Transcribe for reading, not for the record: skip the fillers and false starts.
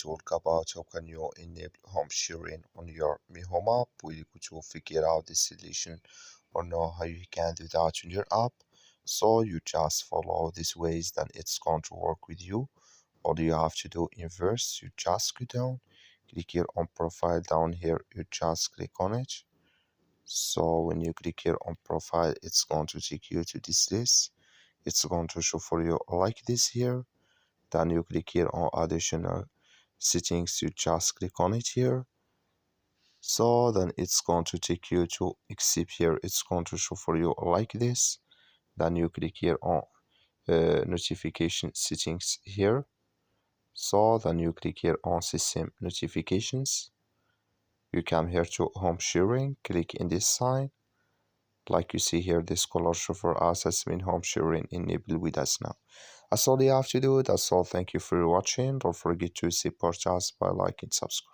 talk about how can you enable home sharing on your Mi Home app. We're going to figure out the solution or know how you can do that on your app. So you just follow these ways, then it's going to work with you. All you have to do in verse, you just go down, click here on profile down here, you just click on it. So when you click here on profile, it's going to take you to this list. It's going to show for you like this here. Then you click here on additional settings, you just click on it here. So then it's going to take you to accept here. It's going to show for you like this. Then you click here on notification settings here. So then you click here on system notifications. You come here to home sharing, click in this sign. Like you see here, this color show for us has been home sharing enabled with us now. That's all you have to do. That's all. Thank you for watching. Don't forget to support us by liking, subscribe.